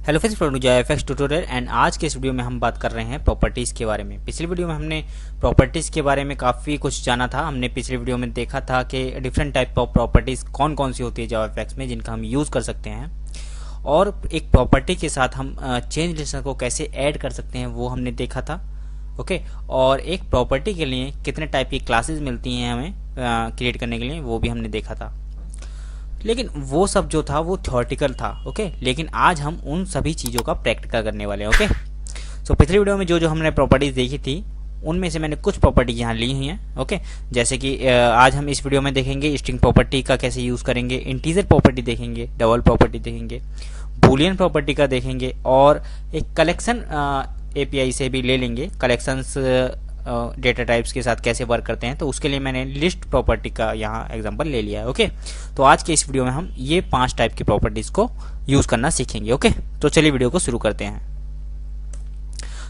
Hello friends, welcome to JavaFX tutorial. And आज के इस वीडियो में हम बात कर रहे हैं प्रॉपर्टीज़ के बारे में। पिछली वीडियो में हमने प्रॉपर्टीज़ के बारे में काफ़ी कुछ जाना था। हमने पिछली वीडियो में देखा था कि डिफरेंट टाइप ऑफ प्रॉपर्टीज़ कौन कौन सी होती है JavaFX में, जिनका हम यूज़ कर सकते हैं, और एक प्रॉपर्टी के साथ हम चेंज लिस्टर को कैसे ऐड कर सकते हैं वो हमने देखा था। ओके, और एक प्रॉपर्टी के लिए कितने टाइप की क्लासेस मिलती हैं हमें क्रिएट करने के लिए, वो भी हमने देखा था। लेकिन वो सब जो था वो थ्योरेटिकल था। ओके, लेकिन आज हम उन सभी चीज़ों का प्रैक्टिकल करने वाले हैं। ओके, सो पिछली वीडियो में जो हमने प्रॉपर्टीज देखी थी उनमें से मैंने कुछ प्रॉपर्टी यहाँ ली हुई हैं। ओके, जैसे कि आज हम इस वीडियो में देखेंगे स्ट्रिंग प्रॉपर्टी का कैसे यूज़ करेंगे, इंटीजर प्रॉपर्टी देखेंगे, डबल प्रॉपर्टी देखेंगे, बूलियन प्रॉपर्टी का देखेंगे, और एक कलेक्शन API से भी ले लेंगे कलेक्शंस डेटा टाइप्स के साथ कैसे वर्क करते हैं। तो उसके लिए मैंने लिस्ट प्रॉपर्टी का यहाँ एग्जांपल ले लिया है। ओके, तो आज के इस वीडियो में हम ये 5 टाइप की प्रॉपर्टीज को यूज करना सीखेंगे। ओके, तो चलिए वीडियो को शुरू करते हैं।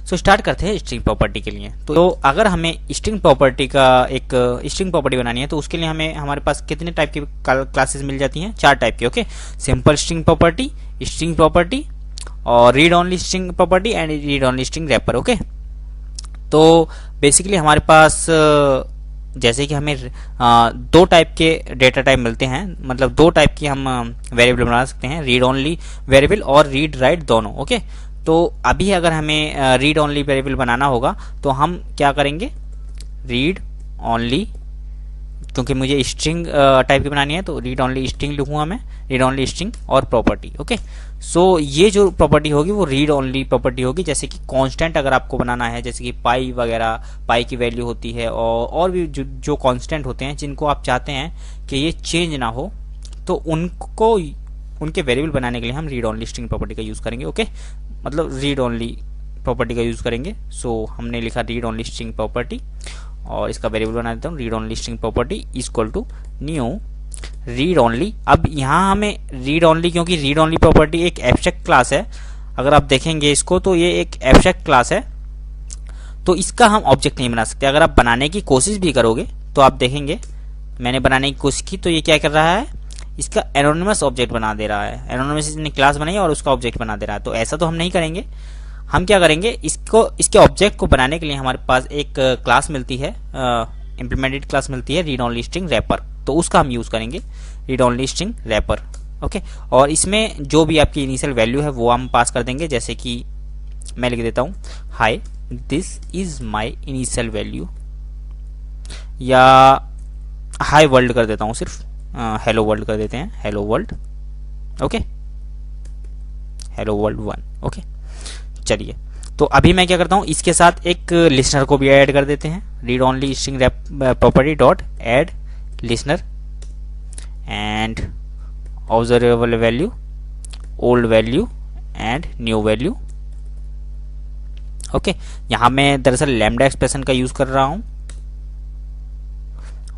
सो स्टार्ट करते हैं स्ट्रिंग प्रॉपर्टी के लिए। तो अगर हमें स्ट्रिंग प्रॉपर्टी का एक स्ट्रिंग प्रॉपर्टी बनानी है तो उसके लिए हमें हमारे पास कितने टाइप की क्लासेस मिल जाती हैं? 4 टाइप की। ओके, सिंपल स्ट्रिंग प्रॉपर्टी और read only string property and read only string wrapper. Okay, तो बेसिकली हमारे पास जैसे कि हमें 2 टाइप के डेटा टाइप मिलते हैं, मतलब 2 टाइप की हम वेरिएबल बना सकते हैं, रीड ओनली वेरिएबल और रीड राइट दोनों। ओके, तो अभी अगर हमें रीड ओनली वेरिएबल बनाना होगा तो हम क्या करेंगे, रीड ओनली, क्योंकि मुझे स्ट्रिंग टाइप की बनानी है तो रीड ओनली स्ट्रिंग लिखूंगा मैं, रीड ओनली स्ट्रिंग और प्रॉपर्टी। ओके, सो ये जो प्रॉपर्टी होगी वो रीड ओनली प्रॉपर्टी होगी। जैसे कि कांस्टेंट अगर आपको बनाना है, जैसे कि पाई वगैरह, पाई की वैल्यू होती है, और भी जो कांस्टेंट होते हैं जिनको आप चाहते हैं कि ये चेंज ना हो, तो उनको उनके वेरिएबल बनाने के लिए हम रीड ओनली स्ट्रिंग प्रॉपर्टी का यूज़ करेंगे। ओके, मतलब रीड ओनली प्रॉपर्टी का यूज़ करेंगे। सो हमने लिखा रीड ओनली स्ट्रिंग प्रॉपर्टी और इसका वेरिएबल बना देता हूँ, read only string property equal to new read only. अब यहाँ हमें रीड ओनली, क्योंकि रीड ओनली प्रॉपर्टी एक एब्स्ट्रैक्ट क्लास है, अगर आप देखेंगे इसको तो ये एक एब्स्ट्रैक्ट क्लास है, तो इसका हम ऑब्जेक्ट नहीं बना सकते। अगर आप बनाने की कोशिश भी करोगे तो आप देखेंगे मैंने बनाने की कोशिश की तो ये क्या कर रहा है, इसका एनोनिमस ऑब्जेक्ट बना दे रहा है। एनोनिमस इसने क्लास बनाई और उसका ऑब्जेक्ट बना दे रहा है। तो ऐसा तो हम नहीं करेंगे। हम क्या करेंगे, इसके ऑब्जेक्ट को बनाने के लिए हमारे पास एक क्लास मिलती है, इंप्लीमेंटेड क्लास मिलती है रीड ओनली स्ट्रिंग रैपर, तो उसका हम यूज करेंगे read only string wrapper. Okay, और इसमें जो भी आपकी इनिशियल वैल्यू है वो हम पास कर देंगे। जैसे कि मैं लिख देता हूँ hi this is my initial value, या हाय वर्ल्ड कर देता हूँ, सिर्फ हेलो वर्ल्ड कर देते हैं, hello world. Okay, hello world 1। Okay, चलिए, तो अभी मैं क्या करता हूँ, इसके साथ एक लिसनर को भी ऐड कर देते हैं, read only string property dot add listener and observable value, old value and new value. Okay, यहां मैं दरअसल लैम्डा एक्सप्रेशन का यूज कर रहा हूं,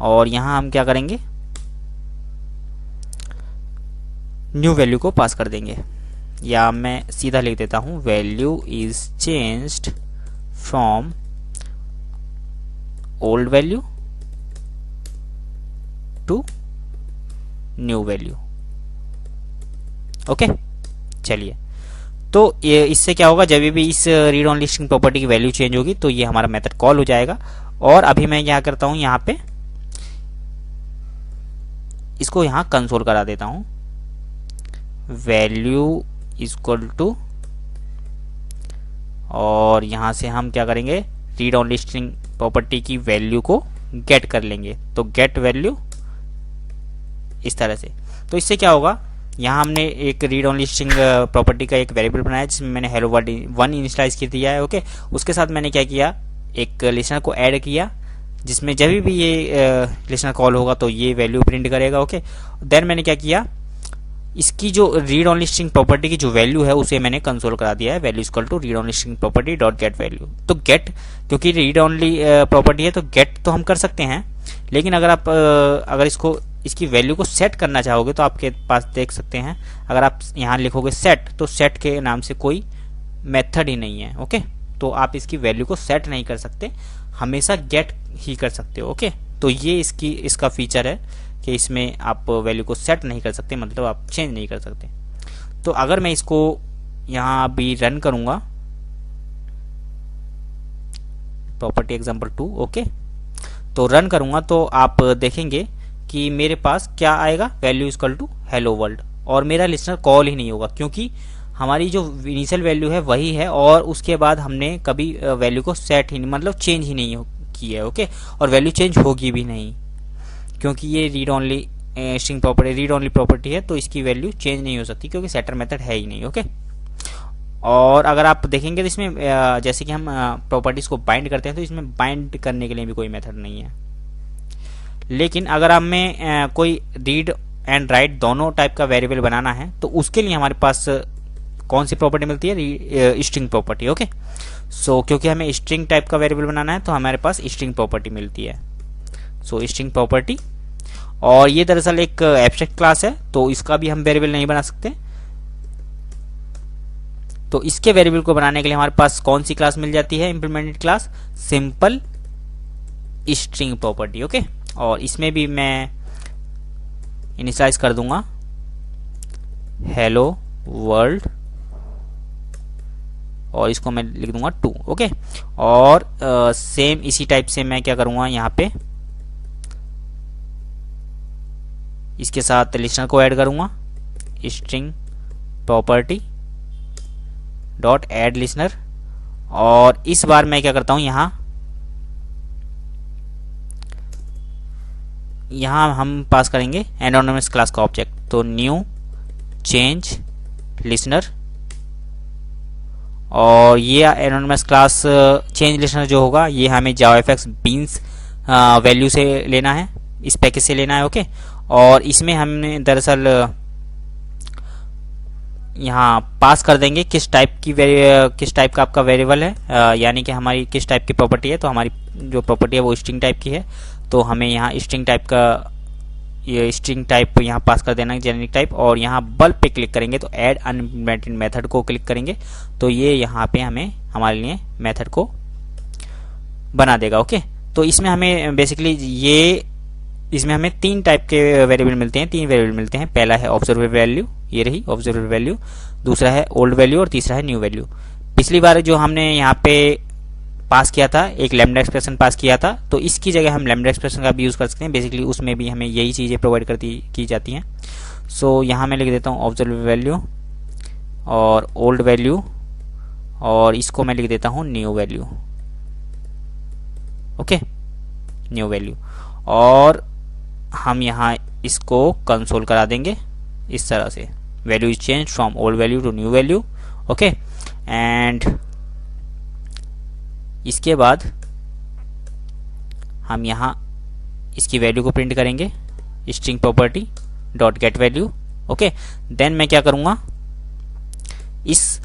और यहां हम क्या करेंगे, न्यू वैल्यू को पास कर देंगे, या मैं सीधा लिख देता हूं value is changed from old value to new value. Okay, चलिए, तो ये इससे क्या होगा, जब भी इस रीड ओनली स्ट्रिंग प्रॉपर्टी की वैल्यू चेंज होगी तो ये हमारा मेथड कॉल हो जाएगा। और अभी मैं क्या करता हूं, यहां पे इसको यहां कंसोल करा देता हूं, वैल्यू इक्वल टू, और यहां से हम क्या करेंगे, रीड ओनली स्ट्रिंग प्रॉपर्टी की वैल्यू को गेट कर लेंगे, तो गेट वैल्यू इस तरह से। तो इससे क्या होगा, यहाँ हमने एक रीड ओनली स्ट्रिंग प्रॉपर्टी का एक वेरिएबल बनाया जिसमें मैंने हेलो वर्ल्ड 1 इनिशियलाइज कर दिया है। ओके, उसके साथ मैंने क्या किया, एक लिसनर को ऐड किया जिसमें जब भी ये लिसनर कॉल होगा तो ये वैल्यू प्रिंट करेगा। ओके, देन मैंने क्या किया, इसकी जो रीड ओनली स्ट्रिंग प्रॉपर्टी की जो वैल्यू है उसे मैंने कंसोल करा दिया है, value equal to read only string property dot get value. तो गेट, क्योंकि रीड ओनली प्रॉपर्टी है तो गेट तो हम कर सकते हैं, लेकिन अगर आप अगर इसकी वैल्यू को सेट करना चाहोगे तो आपके पास देख सकते हैं, अगर आप यहाँ लिखोगे सेट, तो सेट के नाम से कोई मेथड ही नहीं है। ओके, तो आप इसकी वैल्यू को सेट नहीं कर सकते, हमेशा गेट ही कर सकते हो। ओके, तो ये इसका फीचर है कि इसमें आप वैल्यू को सेट नहीं कर सकते, मतलब आप चेंज नहीं कर सकते। तो अगर मैं इसको यहाँ अभी रन करूंगा प्रॉपर्टी एग्जाम्पल 2। ओके, तो रन करूंगा तो आप देखेंगे कि मेरे पास क्या आएगा, value equal to hello world, और मेरा लिसनर कॉल ही नहीं होगा क्योंकि हमारी जो इनिशियल वैल्यू है वही है और उसके बाद हमने कभी वैल्यू को सेट ही नहीं, मतलब चेंज ही नहीं की है। ओके, और वैल्यू चेंज होगी भी नहीं क्योंकि ये read only string property, read only property है, तो इसकी वैल्यू चेंज नहीं हो सकती क्योंकि सेटर मेथड है ही नहीं। ओके, और अगर आप देखेंगे तो इसमें जैसे कि हम प्रॉपर्टीज को बाइंड करते हैं तो इसमें बाइंड करने के लिए भी कोई मेथड नहीं है। लेकिन अगर हमें कोई रीड एंड राइट दोनों टाइप का वेरिएबल बनाना है तो उसके लिए हमारे पास कौन सी प्रॉपर्टी मिलती है, स्ट्रिंग प्रॉपर्टी। ओके, सो क्योंकि हमें स्ट्रिंग टाइप का वेरिएबल बनाना है तो हमारे पास स्ट्रिंग प्रॉपर्टी मिलती है। सो स्ट्रिंग प्रॉपर्टी, और ये दरअसल एक एब्स्ट्रैक्ट क्लास है तो इसका भी हम वेरिएबल नहीं बना सकते। तो इसके वेरिएबल को बनाने के लिए हमारे पास कौन सी क्लास मिल जाती है, implemented class simple string property. Okay, और इसमें भी मैं इनिशियलाइज कर दूंगा हेलो वर्ल्ड और इसको मैं लिख दूंगा 2। ओके, और सेम इसी टाइप से मैं क्या करूंगा, यहाँ पे इसके साथ लिसनर को ऐड करूंगा, string property dot add listener, और इस बार मैं क्या करता हूं, यहां हम पास करेंगे एनोनिमस क्लास का ऑब्जेक्ट, तो न्यू चेंज लिसनर, और ये एनोनिमस क्लास चेंज लिसनर जो होगा ये हमें जावाफएक्स बीन्स वैल्यू से लेना है, इस पैकेज से लेना है। ओके, और इसमें हमने दरअसल यहाँ पास कर देंगे किस टाइप का आपका वेरिएबल है, यानी कि हमारी किस टाइप की प्रॉपर्टी है। तो हमारी जो प्रॉपर्टी है वो स्ट्रिंग टाइप की है, तो हमें यहाँ स्ट्रिंग टाइप का ये स्ट्रिंग टाइप यहाँ पास कर देना है, जेनेरिक टाइप, और यहाँ बल्ब पे क्लिक करेंगे तो ऐड अनइम्प्लीमेंटेड मेथड को क्लिक करेंगे तो ये यहाँ पे हमें हमारे लिए मेथड को बना देगा। ओके, तो इसमें हमें बेसिकली इसमें हमें 3 टाइप के वेरिएबल मिलते हैं, 3 वेरिएबल मिलते हैं। पहला है ऑब्जर्वेबल वैल्यू, ये रही ऑब्जर्वेबल वैल्यू, दूसरा है ओल्ड वैल्यू और तीसरा है न्यू वैल्यू। पिछली बार जो हमने यहाँ पे पास किया था, एक लैम्डा एक्सप्रेशन पास किया था, तो इसकी जगह हम लैम्डा एक्सप्रेशन का भी यूज कर सकते हैं। बेसिकली उसमें भी हमें यही चीजें प्रोवाइड की जाती हैं। सो यहाँ मैं लिख देता हूँ ऑब्जर्वेबल वैल्यू और ओल्ड वैल्यू, और इसको मैं लिख देता हूँ new value. Okay, new value, और हम यहाँ इसको कंसोल करा देंगे इस तरह से, value is change from old value to new value. Okay, and इसके बाद हम यहाँ इसकी वैल्यू को प्रिंट करेंगे, string property dot get value. Okay, then मैं क्या करूँगा, इस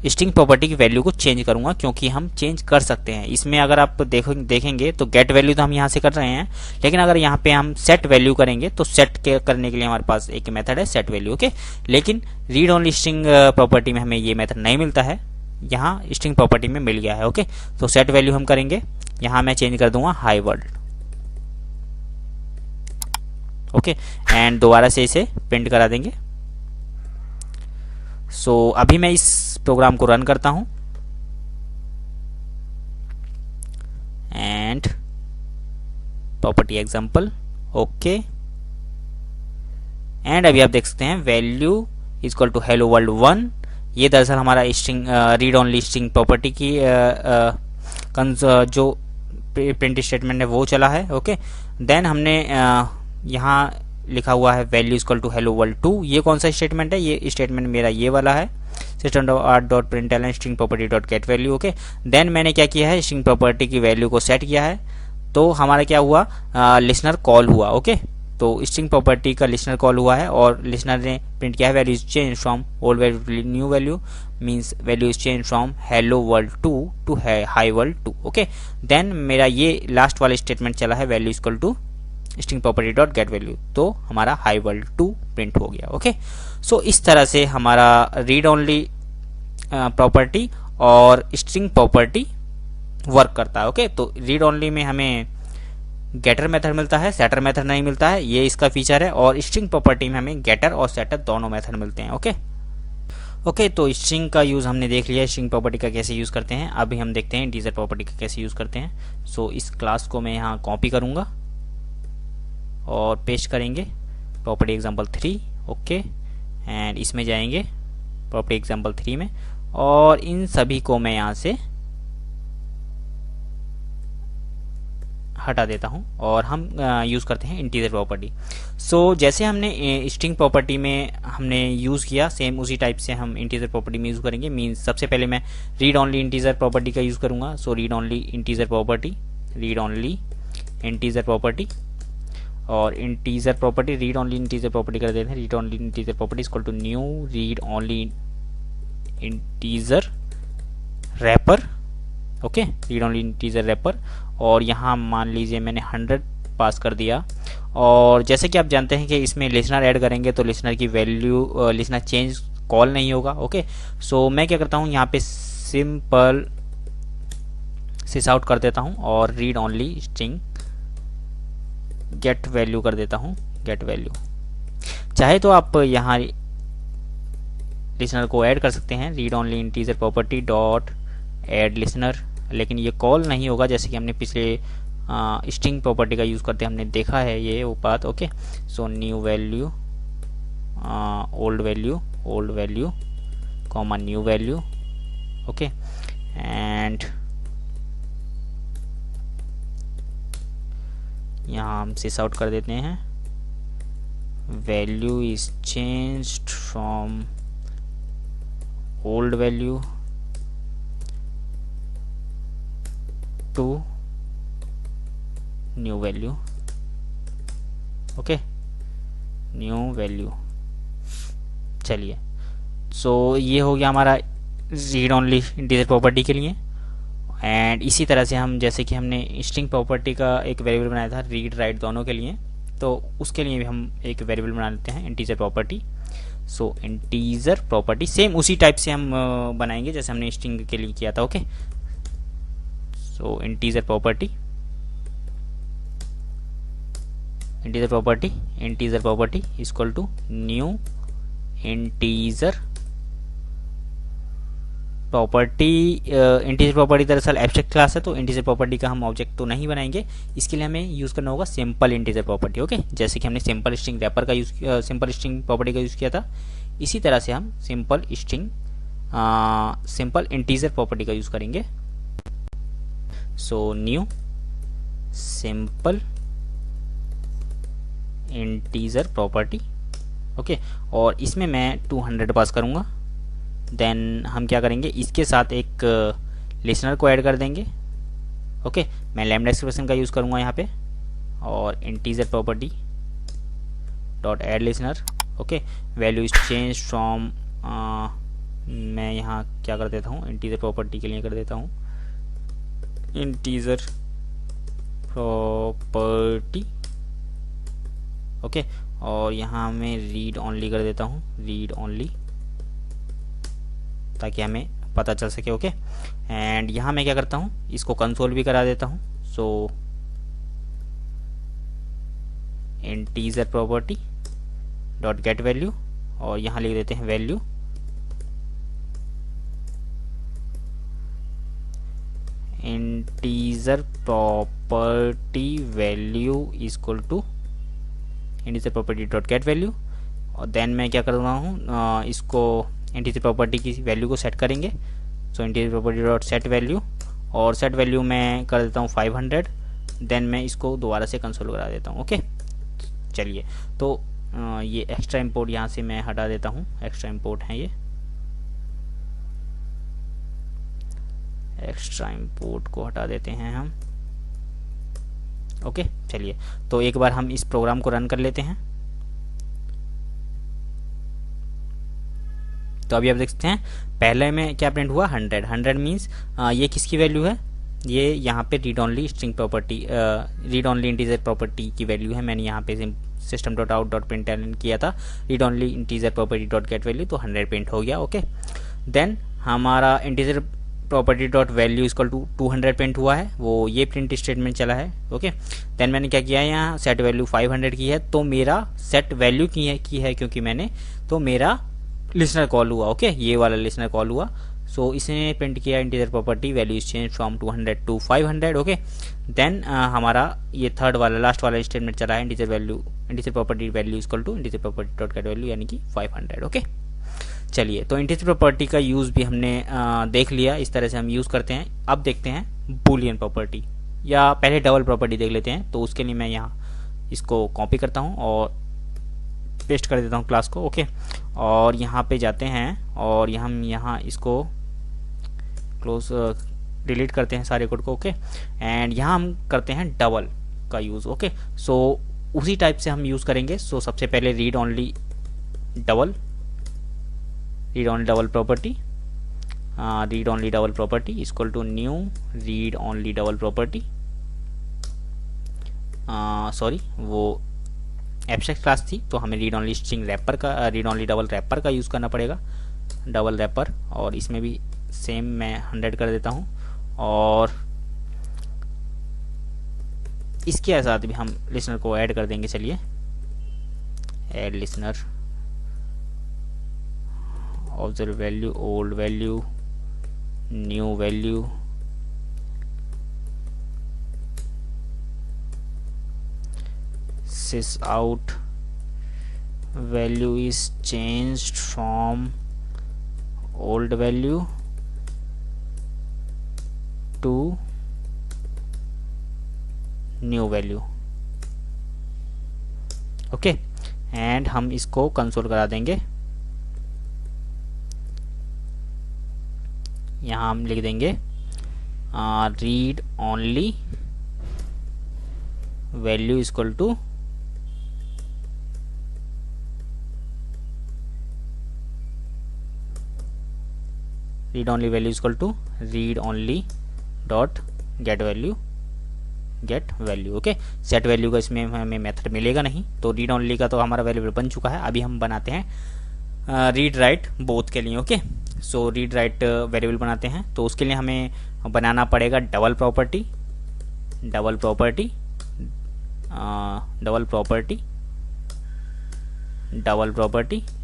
स्ट्रिंग प्रॉपर्टी की वैल्यू को चेंज करूंगा क्योंकि हम चेंज कर सकते हैं इसमें। अगर आप देखेंगे तो गेट वैल्यू तो हम यहाँ से कर रहे हैं, लेकिन अगर यहाँ पे हम सेट वैल्यू करेंगे तो सेट करने के लिए हमारे पास एक मेथड है सेट वैल्यू। ओके, लेकिन रीड ओनली स्ट्रिंग प्रॉपर्टी में हमें ये मेथड नहीं मिलता है, यहाँ स्ट्रिंग प्रॉपर्टी में मिल गया है। ओके, तो सेट वैल्यू हम करेंगे, यहाँ मैं चेंज कर दूंगा हाई वर्ल्ड। ओके, एंड दोबारा से इसे प्रिंट करा देंगे। सो अभी मैं इस प्रोग्राम को रन करता हूं and property example. Okay, and अभी आप देख सकते हैं value is equal to hello world 1। ये दरअसल हमारा string read only string property की जो प्रिंट स्टेटमेंट है वो चला है। ओके, देन हमने यहाँ लिखा हुआ है value equal to hello world 2। ये कौन सा स्टेटमेंट है, ये स्टेटमेंट मेरा ये वाला है, system.out.println string property dot get value. Okay, then मैंने क्या किया है, स्ट्रिंग प्रॉपर्टी की वैल्यू को सेट किया है, तो हमारा क्या हुआ, लिसनर कॉल हुआ। ओके, तो स्ट्रिंग प्रॉपर्टी का लिसनर कॉल हुआ है और लिसनर ने प्रिंट किया है value is change from old value to new value, means value is change from hello world 2 to hi world 2। Okay, then मेरा ये लास्ट वाला स्टेटमेंट चला है value equal to string property dot get value, तो हमारा high world 2 print हो गया। Okay, सो इस तरह से हमारा रीड ओनली प्रॉपर्टी और स्ट्रिंग प्रॉपर्टी वर्क करता है। ओके, तो रीड ओनली में हमें गेटर मेथड मिलता है, सेटर मेथड नहीं मिलता है, ये इसका फीचर है, और स्ट्रिंग प्रॉपर्टी में हमें गेटर और सेटर दोनों मेथड मिलते हैं। ओके ओके, तो स्ट्रिंग का यूज़ हमने देख लिया, स्ट्रिंग प्रॉपर्टी का कैसे यूज़ करते हैं। अभी हम देखते हैं इंटीजर प्रॉपर्टी का कैसे यूज़ करते हैं। सो इस क्लास को मैं यहाँ कॉपी करूँगा और पेस्ट करेंगे प्रॉपर्टी एग्जाम्पल 3। ओके, एंड इसमें जाएंगे प्रॉपर्टी एग्जाम्पल 3 में, और इन सभी को मैं यहाँ से हटा देता हूं और हम यूज़ करते हैं इंटीजर प्रॉपर्टी। सो जैसे हमने स्ट्रिंग प्रॉपर्टी में हमने यूज़ किया, सेम उसी टाइप से हम इंटीजर प्रॉपर्टी में यूज़ करेंगे। मीन्स सबसे पहले मैं रीड ओनली इंटीजर प्रॉपर्टी का यूज़ करूंगा। So read only integer property, read only integer property, और integer property read only integer property कर देते हैं। Read only integer property equal to new read only integer wrapper. Okay, read only integer wrapper, और यहाँ मान लीजिए मैंने 100 पास कर दिया। और जैसे कि आप जानते हैं कि इसमें लिसनर ऐड करेंगे तो लिसनर की वैल्यू, लिसनर चेंज कॉल नहीं होगा। ओके, सो मैं क्या करता हूँ यहाँ पे सिंपल सिस आउट कर देता हूँ और read only string get value कर देता हूँ, गेट वैल्यू। चाहे तो आप यहाँ लिसनर को ऐड कर सकते हैं, read only integer property dot add listener, लेकिन ये कॉल नहीं होगा जैसे कि हमने पिछले स्ट्रिंग प्रॉपर्टी का यूज़ करते हमने देखा है ये वो बात। Okay, so new value old value, old value comma new value. Okay, and यहाँ हम सिस आउट कर देते हैं, value is changed from old value to new value. Okay, new value. चलिए, सो ये हो गया हमारा रीड ओनली इंटीजर प्रॉपर्टी के लिए। एंड इसी तरह से हम, जैसे कि हमने स्ट्रिंग प्रॉपर्टी का एक वेरिएबल बनाया था रीड राइट दोनों के लिए, तो उसके लिए भी हम एक वेरिएबल बना लेते हैं इंटीजर प्रॉपर्टी। सो इंटीजर प्रॉपर्टी सेम उसी टाइप से हम बनाएंगे जैसे हमने स्ट्रिंग के लिए किया था। Okay, so integer property, integer property, integer property equal to new integer property. Integer property दरअसल एब्स्ट्रैक्ट क्लास है, तो इंटीजर प्रॉपर्टी का हम ऑब्जेक्ट तो नहीं बनाएंगे, इसके लिए हमें यूज़ करना होगा सिंपल इंटीजर प्रॉपर्टी। ओके, जैसे कि हमने सिंपल स्ट्रिंग रैपर का यूज़, सिंपल स्ट्रिंग प्रॉपर्टी का यूज़ किया था, इसी तरह से हम simple string simple integer property का यूज़ करेंगे। So new simple integer property. Okay, और इसमें मैं 200 पास करूँगा। देन हम क्या करेंगे, इसके साथ एक लिसनर को ऐड कर देंगे। ओके, मैं लैम्डा एक्सप्रेशन का यूज़ करूँगा यहाँ पे, और integer property dot add listener. Okay, value is change from, मैं यहाँ क्या कर देता हूँ, इंटीजर प्रॉपर्टी के लिए कर देता हूँ इंटीजर प्रॉपर्टी। ओके, और यहाँ मैं रीड ओनली कर देता हूँ, रीड ओनली, ताकि हमें पता चल सके। ओके, एंड यहाँ मैं क्या करता हूँ, इसको कंसोल भी करा देता हूँ। So integer property dot get value, और यहाँ लिख देते हैं value integer property value equal to integer property dot get value. और देन मैं क्या कर रहा हूँ, इसको इंटीजर प्रॉपर्टी की वैल्यू को सेट करेंगे। So integer property dot set value, और सेट वैल्यू मैं कर देता हूँ 500। देन मैं इसको दोबारा से कंसोल करा देता हूँ। ओके, चलिए, तो ये एक्स्ट्रा इंपोर्ट यहाँ से मैं हटा देता हूँ, एक्स्ट्रा इंपोर्ट है ये, एक्स्ट्रा इंपोर्ट को हटा देते हैं हम। ओके, चलिए, तो एक बार हम इस प्रोग्राम को रन कर लेते हैं। तो अभी आप देख सकते हैं पहले में क्या प्रिंट हुआ, 100। 100 मीन्स ये किसकी वैल्यू है, ये यहाँ पे read only string property, read only integer property की वैल्यू है। मैंने यहाँ पे system dot out dot print किया था read only integer property dot get value, तो 100 प्रिंट हो गया। ओके, देन हमारा integer property dot value equal to 200 print हुआ है, वो ये प्रिंट स्टेटमेंट चला है। ओके, देन मैंने क्या किया है, यहाँ सेट वैल्यू 500 की है, तो मेरा सेट वैल्यू की है क्योंकि मैंने, तो मेरा लिसनर कॉल हुआ। ओके, ये वाला लिसनर कॉल हुआ। सो इसने प्रिंट किया integer property value is change from 200 to 500। Okay, then हमारा ये थर्ड वाला लास्ट वाला स्टेटमेंट चला है integer property value equal to integer property dot get value यानी कि 500। ओके, चलिए, तो इंटीजर प्रॉपर्टी का यूज भी हमने देख लिया, इस तरह से हम यूज करते हैं। अब देखते हैं बूलियन प्रॉपर्टी, या पहले डबल प्रॉपर्टी देख लेते हैं। तो उसके लिए मैं यहाँ इसको कॉपी करता हूँ और पेस्ट कर देता हूँ क्लास को। ओके, और यहाँ पे जाते हैं और हम यहाँ इसको क्लोज डिलीट करते हैं सारे कोड को। ओके, एंड यहाँ हम करते हैं डबल का यूज़। ओके, सो उसी टाइप से हम यूज़ करेंगे। सो सबसे पहले read only double property, read only double property equal to new read only double property. Sorry, वो एब्स्ट्रैक्ट क्लास थी, तो हमें रीड ओनली स्ट्रिंग रैपर का, रीड ओनली डबल रैपर का यूज़ करना पड़ेगा, डबल रैपर। और इसमें भी सेम मैं 100 कर देता हूँ। और इसके साथ भी हम लिसनर को ऐड कर देंगे। चलिए, add listener, observe value, old value, new value, sys out value is changed from old value to new value। Okay, and हम इसको कंसोल करा देंगे। यहाँ हम लिख देंगे read only value equal to read only value equal to read only dot get value, okay. Set value का इसमें हमें मेथड मिलेगा नहीं, तो रीड ओनली का तो हमारा वेरिएबल बन चुका है। अभी हम बनाते हैं रीड राइट बोथ के लिए। Okay, so read write variable बनाते हैं, तो उसके लिए हमें बनाना पड़ेगा double property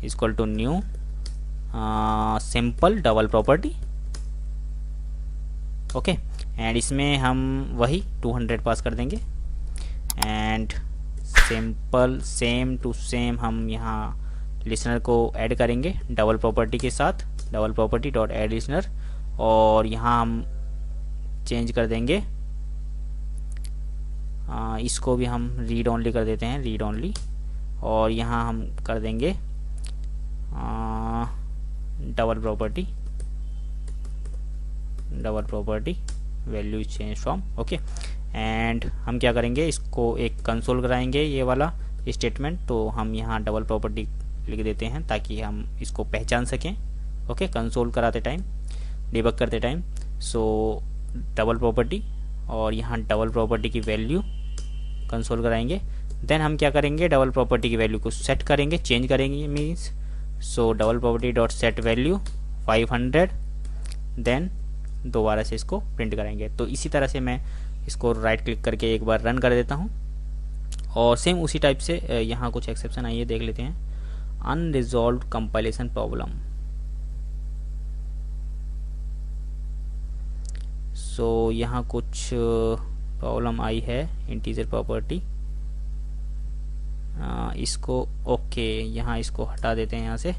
equal to new simple double property. Okay, and इसमें हम वही 200 पास कर देंगे। And simple same to same हम यहाँ लिसनर को ऐड करेंगे डबल प्रॉपर्टी के साथ, double property dot add listener. और यहाँ हम चेंज कर देंगे, इसको भी हम रीड ओनली कर देते हैं, रीड ओनली। और यहाँ हम कर देंगे double property value change from. Okay, and हम क्या करेंगे, इसको एक कंसोल कराएंगे ये वाला स्टेटमेंट। तो हम यहाँ डबल प्रॉपर्टी लिख देते हैं ताकि हम इसको पहचान सकें। ओके, कंसोल कराते टाइम, डिबग करते टाइम। सो डबल प्रॉपर्टी और यहाँ डबल प्रॉपर्टी की वैल्यू कंसोल कराएंगे। देन हम क्या करेंगे, डबल प्रॉपर्टी की वैल्यू को सेट करेंगे, चेंज करेंगे means. So double property dot set value 500, then दोबारा से इसको प्रिंट करेंगे। तो इसी तरह से मैं इसको राइट क्लिक करके एक बार रन कर देता हूँ। और सेम उसी टाइप से यहाँ कुछ एक्सेप्शन आई है, देख लेते हैं। Unresolved compilation problem. सो यहाँ कुछ प्रॉब्लम आई है इंटीजर प्रॉपर्टी, इसको ओके यहाँ इसको हटा देते हैं यहाँ से।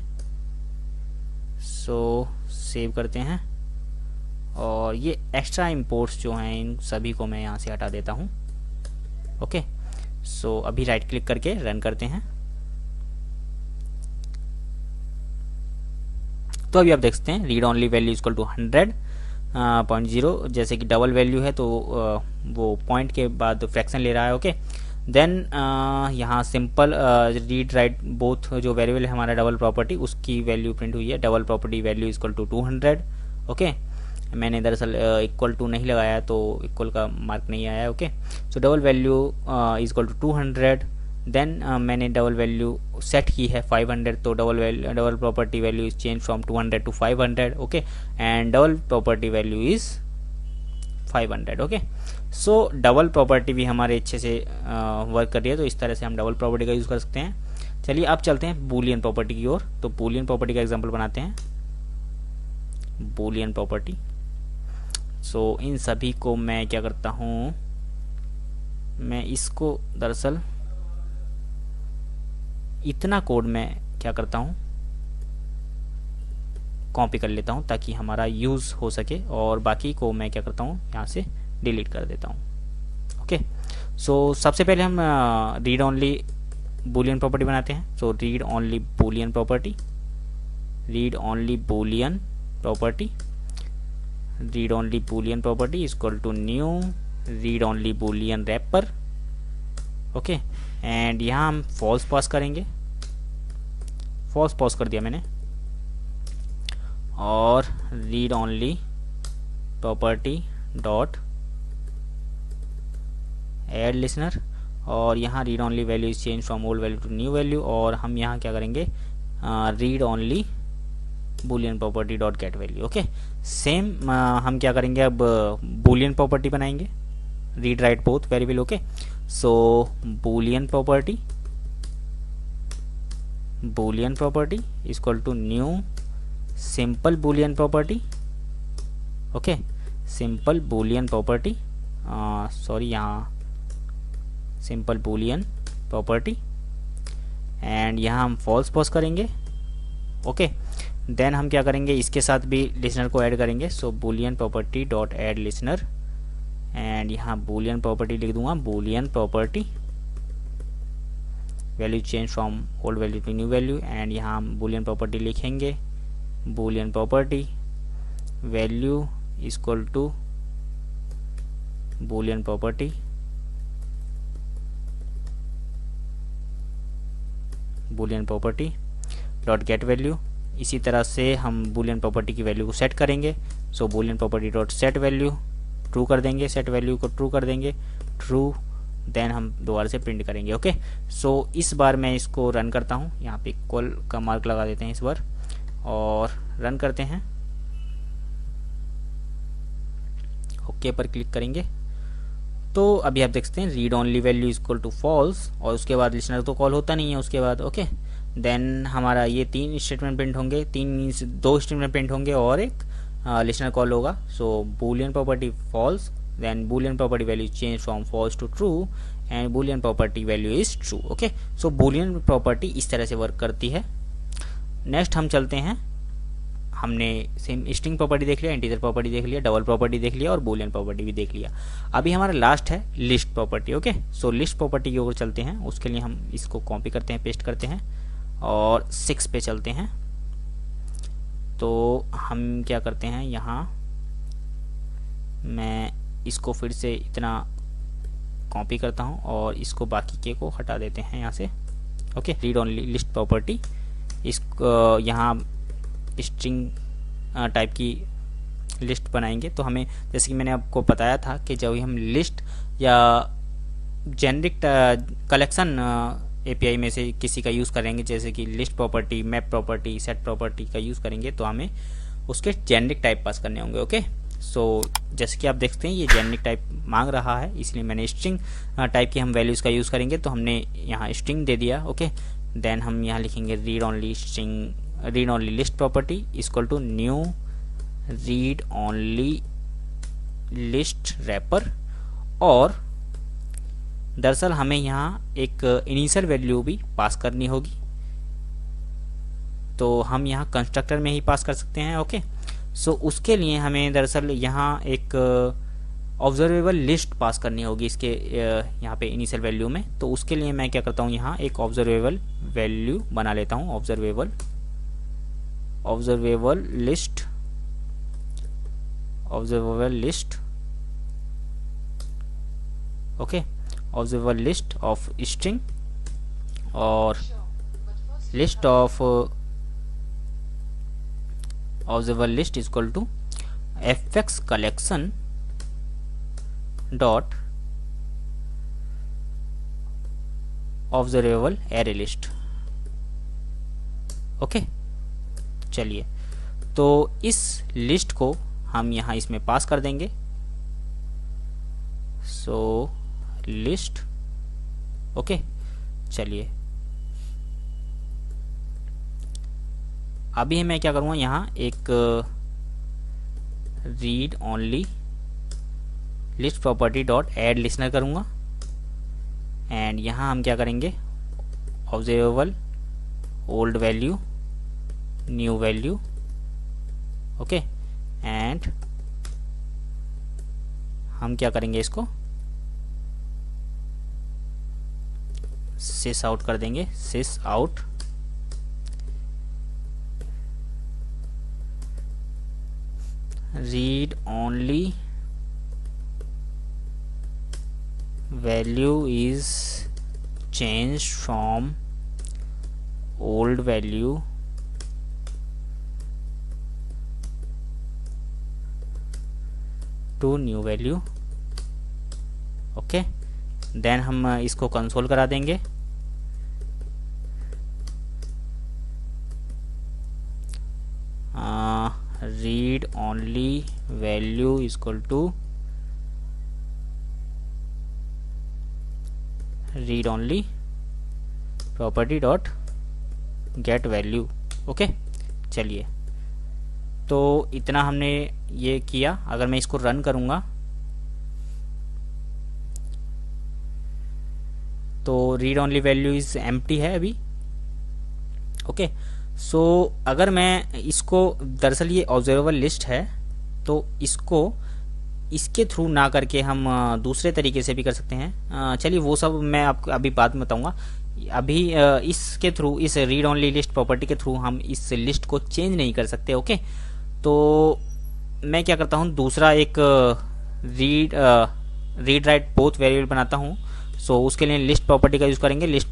सो सेव करते हैं और ये एक्स्ट्रा इंपोर्ट्स जो हैं इन सभी को मैं यहाँ से हटा देता हूँ। ओके, सो अभी राइट क्लिक करके रन करते हैं। तो अभी आप देख सकते हैं read only value equal to 100.0, जैसे कि डबल वैल्यू है तो वो पॉइंट के बाद फ्रैक्शन ले रहा है। ओके, देन यहाँ सिंपल रीड राइट बोथ जो वेरिएबल है हमारा डबल प्रॉपर्टी, उसकी वैल्यू प्रिंट हुई है, double property value equal to 200। Okay, मैंने दरअसल इक्वल टू नहीं लगाया तो इक्वल का मार्क नहीं आया। Okay, so double value equal to 200। Then मैंने डबल वैल्यू सेट की है 500, तो double property value is change from 200 to 500। Okay, and double property value is 500। Okay, so double property भी हमारे अच्छे से वर्क कर रही है, तो इस तरह से हम डबल प्रॉपर्टी का यूज़ कर सकते हैं। चलिए अब चलते हैं बूलियन प्रॉपर्टी की ओर। तो बूलियन प्रॉपर्टी का एग्जांपल बनाते हैं, बूलियन प्रॉपर्टी। सो इन सभी को मैं क्या करता हूँ, मैं इसको दरअसल इतना कोड मैं क्या करता हूँ, कॉपी कर लेता हूँ ताकि हमारा यूज़ हो सके, और बाकी को मैं क्या करता हूँ यहाँ से डिलीट कर देता हूँ। ओके, सो सबसे पहले हम रीड ओनली बूलियन प्रॉपर्टी बनाते हैं। So read only boolean property, read only boolean property, read only boolean property is equal to new read only boolean wrapper. Okay, and यहाँ हम फॉल्स पास करेंगे, फॉल्स पास कर दिया मैंने, और read only property dot add listener, और यहाँ read only value is change from old value to new value, और हम यहाँ क्या करेंगे, read only boolean property dot get value. Okay, same हम क्या करेंगे, अब बूलियन प्रॉपर्टी बनाएंगे, read write both variable. Okay, so boolean property, boolean property is equal to new simple boolean property. Okay, simple boolean property, sorry यहाँ simple boolean property, and यहाँ हम false पास करेंगे। Okay, then हम क्या करेंगे, इसके साथ भी लिसनर को ऐड करेंगे। So boolean property dot add listener, and यहाँ बूलियन प्रॉपर्टी लिख दूंगा, boolean property value change from old value to new value, and यहाँ हम बूलियन प्रॉपर्टी लिखेंगे, boolean property value is equal to boolean property boolean property dot get value. इसी तरह से हम बूलियन प्रॉपर्टी की वैल्यू को सेट करेंगे। So boolean property dot set value true कर देंगे, सेट वैल्यू को ट्रू कर देंगे, ट्रू, देन हम दोबारा से प्रिंट करेंगे। ओके, सो इस बार मैं इसको रन करता हूँ, यहाँ पे इक्वल का मार्क लगा देते हैं इस बार, और रन करते हैं। ओके पर क्लिक करेंगे तो अभी आप देख सकते हैं read only value is equal to false, और उसके बाद लिसनर तो कॉल होता नहीं है उसके बाद। ओके, देन हमारा ये 3 स्टेटमेंट प्रिंट होंगे, 2 स्टेटमेंट प्रिंट होंगे और एक लिसनर कॉल होगा। So boolean property false, then boolean property value change from false to true, and boolean property value is true. Okay, so boolean property इस तरह से वर्क करती है। नेक्स्ट हम चलते हैं, हमने सेम स्ट्रिंग प्रॉपर्टी देख लिया, इंटीजर प्रॉपर्टी देख लिया, डबल प्रॉपर्टी देख लिया, और बूलियन प्रॉपर्टी भी देख लिया। अभी हमारा लास्ट है लिस्ट प्रॉपर्टी। ओके, सो लिस्ट प्रॉपर्टी की ओर चलते हैं। उसके लिए हम इसको कॉपी करते हैं, पेस्ट करते हैं, और 6 पे चलते हैं। तो हम क्या करते हैं, यहाँ मैं इसको फिर से इतना कॉपी करता हूँ, और इसको बाकी के को हटा देते हैं यहाँ से। Okay, read only list property, इसको यहाँ स्ट्रिंग टाइप की लिस्ट बनाएंगे। तो हमें, जैसे कि मैंने आपको बताया था कि जब हम लिस्ट या जेनरिक कलेक्शन एपीआई में से किसी का यूज़ करेंगे, जैसे कि list property, map property, set property का यूज़ करेंगे, तो हमें उसके जेनरिक टाइप पास करने होंगे। ओके, सो जैसे कि आप देखते हैं ये जेनरिक टाइप मांग रहा है, इसलिए मैंने स्ट्रिंग टाइप की हम वैल्यूज़ का यूज़ करेंगे, तो हमने यहाँ स्ट्रिंग दे दिया। ओके, देन हम यहाँ लिखेंगे read only string, read only list property equal to new read only list wrapper, और दरअसल हमें यहाँ एक इनिशियल वैल्यू भी पास करनी होगी, तो हम यहाँ कंस्ट्रक्टर में ही पास कर सकते हैं। ओके, सो उसके लिए हमें दरअसल यहाँ एक ऑब्जर्वेबल लिस्ट पास करनी होगी इसके यहाँ पे इनिशियल वैल्यू में। तो उसके लिए मैं क्या करता हूँ, यहाँ एक ऑब्जर्वेबल वैल्यू बना लेता हूँ, observable list, observable list. Okay, observable list of string, और list of observable list is equal to fx collection dot observable array list. Okay, चलिए तो इस लिस्ट को हम यहाँ इसमें पास कर देंगे। सो लिस्ट, ओके, चलिए अभी मैं क्या करूँगा, यहाँ एक read only list property dot add listener करूँगा एंड यहाँ हम क्या करेंगे, observable old value new value, okay, and हम क्या करेंगे, इसको सिस आउट कर देंगे, sys out read only value is changed from old value to new value, okay. Then हम इसको कंसोल करा देंगे, read only value equal to read only property dot get value, okay. चलिए, तो इतना हमने ये किया। अगर मैं इसको रन करूँगा तो read only value is empty है अभी, ओके। सो अगर मैं इसको, दरअसल ये ऑब्जर्वेबल लिस्ट है, तो इसको इसके थ्रू ना करके हम दूसरे तरीके से भी कर सकते हैं। चलिए वो सब मैं आपको अभी बाद में बताऊंगा। अभी इसके थ्रू, इस रीड ओनली लिस्ट प्रॉपर्टी के थ्रू हम इस लिस्ट को चेंज नहीं कर सकते, ओके। तो मैं क्या करता हूँ, दूसरा एक रीड राइट बोथ वेरिएबल बनाता हूँ। सो उसके लिए लिस्ट प्रॉपर्टी का यूज़ करेंगे, लिस्ट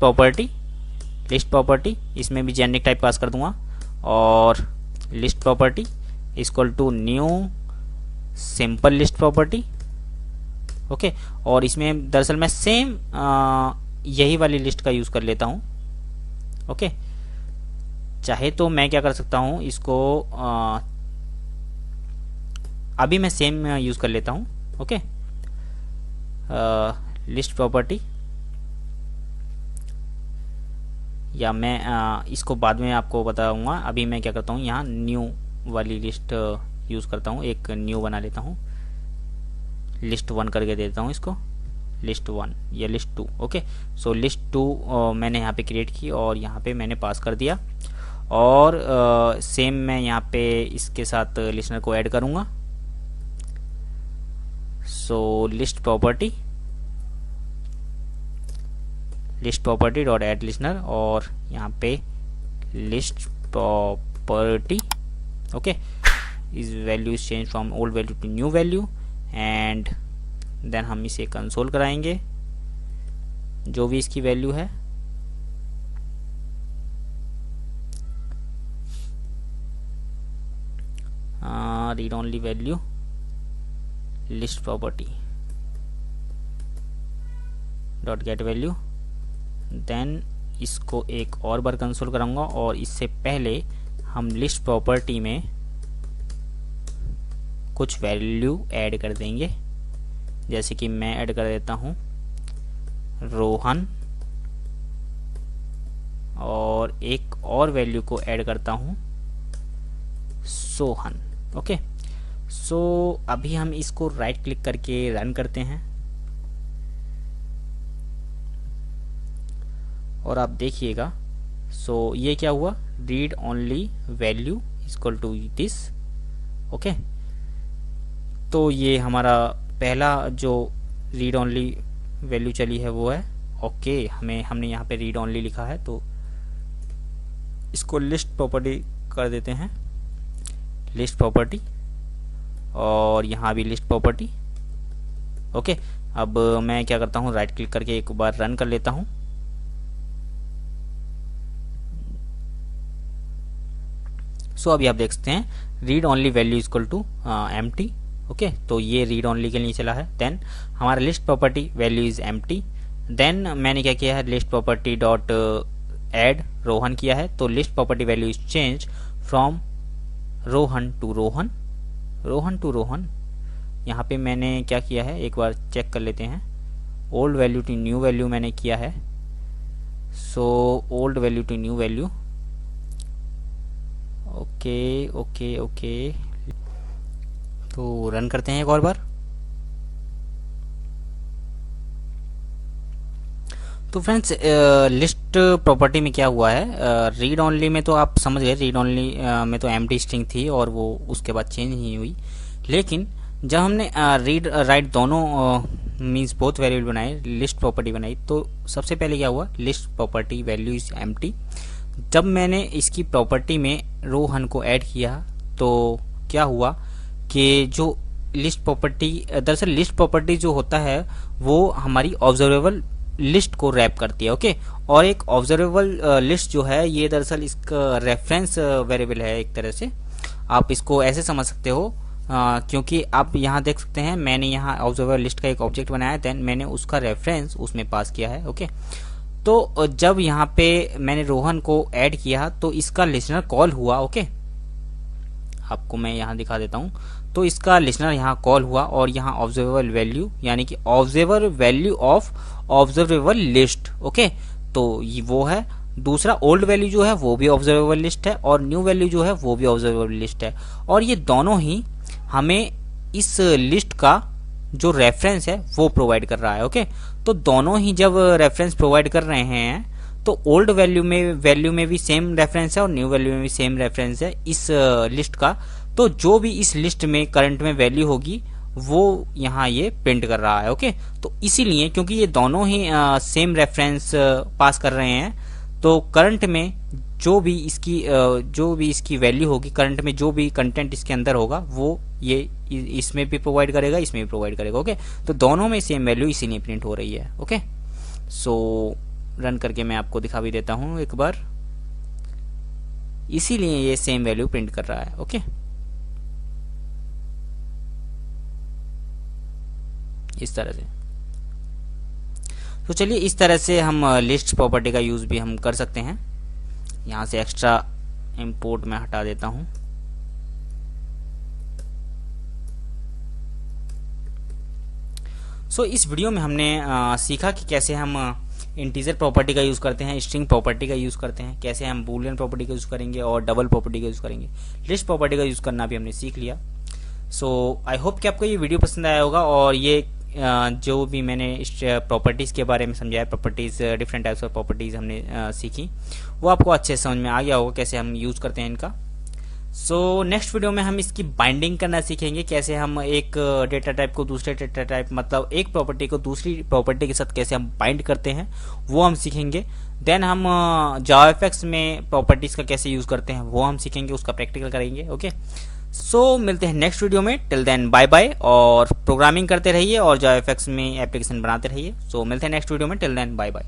प्रॉपर्टी इसमें भी जेनेरिक टाइप पास कर दूंगा और list property equal to new simple list property, okay. और इसमें दरअसल मैं सेम यही वाली लिस्ट का यूज़ कर लेता हूँ, ओके। चाहे तो मैं क्या कर सकता हूँ, इसको अभी मैं सेम यूज़ कर लेता हूँ, ओके। लिस्ट प्रॉपर्टी, या मैं इसको बाद में आपको बताऊंगा। अभी मैं क्या करता हूँ, यहाँ न्यू वाली लिस्ट यूज़ करता हूँ, एक न्यू बना लेता हूँ, लिस्ट 1 करके देता हूँ इसको, लिस्ट 1 या लिस्ट 2, ओके। सो लिस्ट 2 मैंने यहाँ पे क्रिएट की और यहाँ पे मैंने पास कर दिया। और सेम मैं यहाँ पे इसके साथ लिस्नर को ऐड करूँगा। So list property dot add listener और यहाँ पे लिस्ट प्रॉपर्टी, ओके, इस value is change from old value to new value and then हम इसे कंसोल कराएंगे, जो भी इसकी वैल्यू है। Read only value list property dot get value, then इसको एक और बार कंसोल कराऊंगा और इससे पहले हम लिस्ट प्रॉपर्टी में कुछ वैल्यू ऐड कर देंगे। जैसे कि मैं ऐड कर देता हूँ रोहन और एक और वैल्यू को ऐड करता हूँ सोहन, ओके। सो अभी हम इसको राइट क्लिक करके रन करते हैं और आप देखिएगा। सो ये क्या हुआ, read only value equal to this, okay. तो ये हमारा पहला जो रीड ओनली वैल्यू चली है वो है, ओके। हमने यहाँ पे रीड ओनली लिखा है तो इसको लिस्ट प्रॉपर्टी कर देते हैं, लिस्ट प्रॉपर्टी, और यहाँ भी लिस्ट प्रॉपर्टी, ओके। अब मैं क्या करता हूँ, राइट क्लिक करके एक बार रन कर लेता हूँ। सो अभी आप देख सकते हैं read only value equal to empty, okay. तो ये रीड ओनली के लिए चला है। देन हमारा list property value is empty. Then मैंने क्या किया है, list property dot add Rohan किया है, तो list property value is change from Rohan to Rohan. यहाँ पे मैंने क्या किया है, एक बार चेक कर लेते हैं। Old value to new value मैंने किया है। So old value to new value, okay okay okay, तो रन करते हैं एक और बार। तो फ्रेंड्स, लिस्ट प्रॉपर्टी में क्या हुआ है, रीड ओनली में तो आप समझ गए, रीड ओनली में तो एम्प्टी स्ट्रिंग थी और वो उसके बाद चेंज नहीं हुई। लेकिन जब हमने रीड राइट दोनों मींस बोथ वेरिएबल बनाए, लिस्ट प्रॉपर्टी बनाई, तो सबसे पहले क्या हुआ, list property value is empty. जब मैंने इसकी प्रॉपर्टी में रोहन को ऐड किया तो क्या हुआ कि जो लिस्ट प्रॉपर्टी, दरअसल लिस्ट प्रॉपर्टी जो होता है वो हमारी ऑब्जर्वेबल लिस्ट को रैप करती है। ओके, और एक ऑब्जर्वेबल लिस्ट जो है ये दरअसल इसका रेफरेंस वेरिएबल है। एक तरह से आप इसको ऐसे समझ सकते हो, क्योंकि आप यहाँ देख सकते हैं मैंने यहाँ ऑब्जर्वेबल लिस्ट का एक ऑब्जेक्ट बनाया, देन मैंने उसका रेफरेंस उसमें पास किया है। ओके, तो जब यहाँ पे मैंने रोहन को ऐड किया तो इसका लिसनर कॉल हुआ। ओके, आपको मैं यहाँ दिखा देता हूँ। तो इसका लिसनर यहाँ कॉल हुआ और यहाँ ऑब्जर्वेबल वैल्यू यानी कि observable value of observable list. Okay, तो ये वो है। दूसरा ओल्ड वैल्यू जो है वो भी ऑब्जर्वेबल लिस्ट है और न्यू वैल्यू जो है वो भी ऑब्जर्वेबल लिस्ट है, और ये दोनों ही हमें इस लिस्ट का जो रेफरेंस है वो प्रोवाइड कर रहा है। ओके, तो दोनों ही जब रेफरेंस प्रोवाइड कर रहे हैं तो ओल्ड वैल्यू में भी सेम रेफरेंस है और न्यू वैल्यू में भी सेम रेफरेंस है इस लिस्ट का। तो जो भी इस लिस्ट में करंट में वैल्यू होगी वो यहाँ ये प्रिंट कर रहा है। ओके, तो इसीलिए क्योंकि ये दोनों ही सेम रेफरेंस पास कर रहे हैं, तो करंट में जो भी इसकी वैल्यू होगी, करंट में जो भी कंटेंट इसके अंदर होगा वो ये इसमें भी प्रोवाइड करेगा, इसमें भी प्रोवाइड करेगा। ओके, तो दोनों में सेम वैल्यू इसीलिए प्रिंट हो रही है। ओके, सो रन करके मैं आपको दिखा भी देता हूं एक बार, इसीलिए ये सेम वैल्यू प्रिंट कर रहा है। ओके, इस तरह से। तो चलिए इस तरह से हम लिस्ट प्रॉपर्टी का यूज भी हम कर सकते हैं। यहां से एक्स्ट्रा इंपोर्ट में हटा देता हूं। सो इस वीडियो में हमने सीखा कि कैसे हम इंटीजर प्रॉपर्टी का यूज करते हैं, स्ट्रिंग प्रॉपर्टी का यूज करते हैं, कैसे हम बूलियन प्रॉपर्टी का यूज करेंगे और डबल प्रॉपर्टी का यूज करेंगे। लिस्ट प्रॉपर्टी का यूज करना भी हमने सीख लिया। सो आई होप कि आपको ये वीडियो पसंद आया होगा और ये जो भी मैंने प्रॉपर्टीज के बारे में समझाया, properties, different types of properties हमने सीखी, वो आपको अच्छे समझ में आ गया होगा कैसे हम यूज करते हैं इनका। सो नेक्स्ट वीडियो में हम इसकी बाइंडिंग करना सीखेंगे, कैसे हम एक डेटा टाइप को दूसरे डेटा टाइप, मतलब एक प्रॉपर्टी को दूसरी प्रॉपर्टी के साथ कैसे हम बाइंड करते हैं वो हम सीखेंगे। देन हम जावाफएक्स में प्रॉपर्टीज का कैसे यूज करते हैं वो हम सीखेंगे, उसका प्रैक्टिकल करेंगे। ओके, सो मिलते हैं नेक्स्ट वीडियो में। टिल देन बाय बाय, और प्रोग्रामिंग करते रहिए और जावाफएक्स में एप्लीकेशन बनाते रहिए। सो मिलते हैं नेक्स्ट वीडियो में। Till then bye bye.